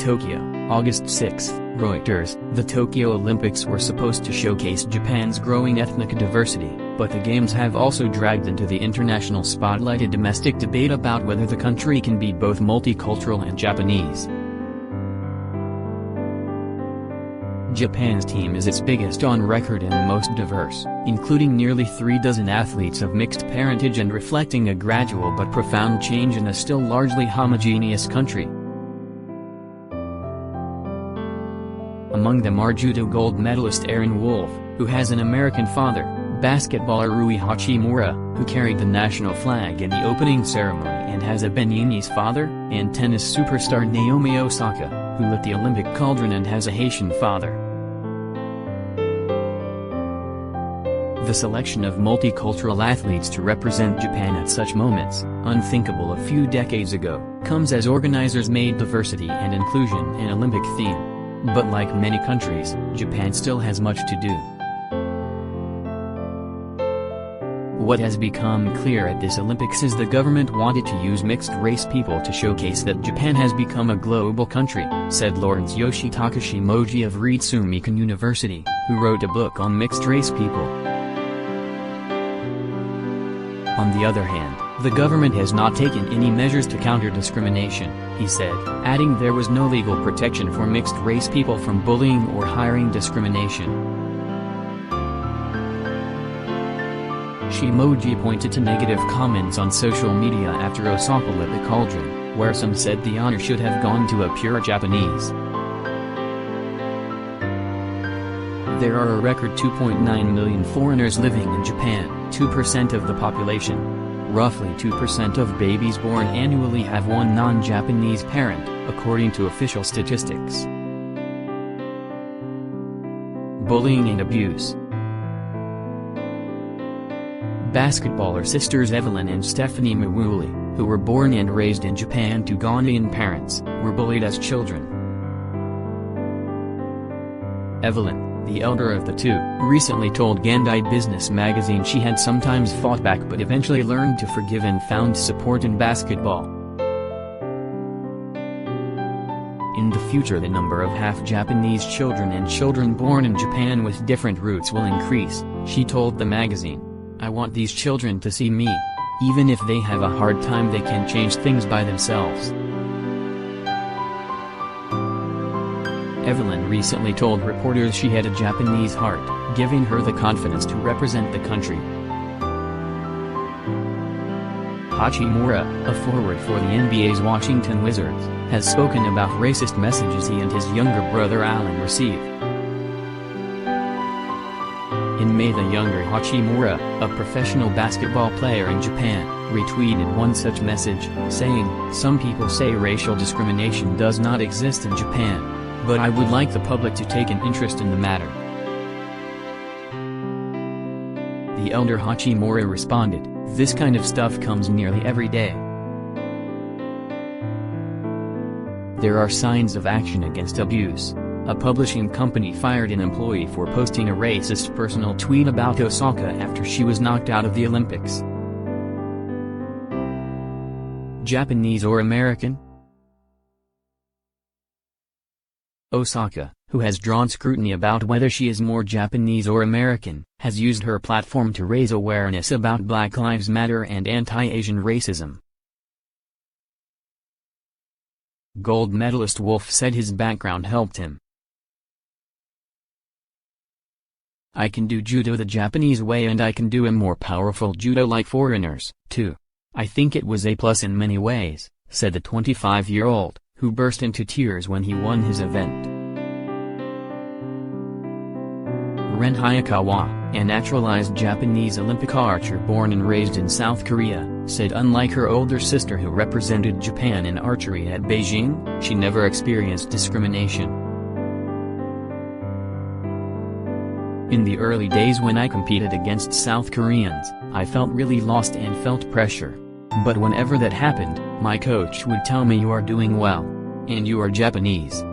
Tokyo, August 6, Reuters. The Tokyo Olympics were supposed to showcase Japan's growing ethnic diversity, but the Games have also dragged into the international spotlight a domestic debate about whether the country can be both multicultural and Japanese. Japan's team is its biggest on record and most diverse, including nearly 36 athletes of mixed parentage and reflecting a gradual but profound change in a still largely homogeneous country. Among them are judo gold medalist Aaron Wolf, who has an American father, basketballer Rui Hachimura, who carried the national flag in the opening ceremony and has a Beninese father, and tennis superstar Naomi Osaka, who lit the Olympic cauldron and has a Haitian father. The selection of multicultural athletes to represent Japan at such moments, unthinkable a few decades ago, comes as organizers made diversity and inclusion an Olympic theme. But like many countries, Japan still has much to do. What has become clear at this Olympics is the government wanted to use mixed-race people to showcase that Japan has become a global country, said Lawrence Yoshitaka Shimoji of Ritsumeikan University, who wrote a book on mixed-race people. On the other hand, the government has not taken any measures to counter discrimination, he said, adding there was no legal protection for mixed-race people from bullying or hiring discrimination. Shimoji pointed to negative comments on social media after Osaka lit the cauldron, where some said the honor should have gone to a pure Japanese. There are a record 2.9 million foreigners living in Japan, 2% of the population. Roughly 2% of babies born annually have one non-Japanese parent, according to official statistics. Bullying and abuse. Basketballer sisters Evelyn and Stephanie Mawuli, who were born and raised in Japan to Ghanaian parents, were bullied as children. Evelyn, the elder of the two, recently told Gandai Business magazine she had sometimes fought back but eventually learned to forgive and found support in basketball. In the future the number of half-Japanese children and children born in Japan with different roots will increase, she told the magazine. I want these children to see me. Even if they have a hard time they can change things by themselves. Evelyn recently told reporters she had a Japanese heart, giving her the confidence to represent the country. Hachimura, a forward for the NBA's Washington Wizards, has spoken about racist messages he and his younger brother Alan received. In May the younger Hachimura, a professional basketball player in Japan, retweeted one such message, saying, "Some people say racial discrimination does not exist in Japan. But I would like the public to take an interest in the matter." The elder Hachimura responded, "This kind of stuff comes nearly every day. There are signs of action against abuse." A publishing company fired an employee for posting a racist personal tweet about Osaka after she was knocked out of the Olympics. Japanese or American? Osaka, who has drawn scrutiny about whether she is more Japanese or American, has used her platform to raise awareness about Black Lives Matter and anti-Asian racism. Gold medalist Wolf said his background helped him. I can do judo the Japanese way and I can do a more powerful judo like foreigners, too. I think it was a plus in many ways, said the 25-year-old, who burst into tears when he won his event. Ren Hayakawa, a naturalized Japanese Olympic archer born and raised in South Korea, said unlike her older sister who represented Japan in archery at Beijing, she never experienced discrimination. In the early days when I competed against South Koreans, I felt really lost and felt pressure. But whenever that happened, my coach would tell me you are doing well. And you are Japanese.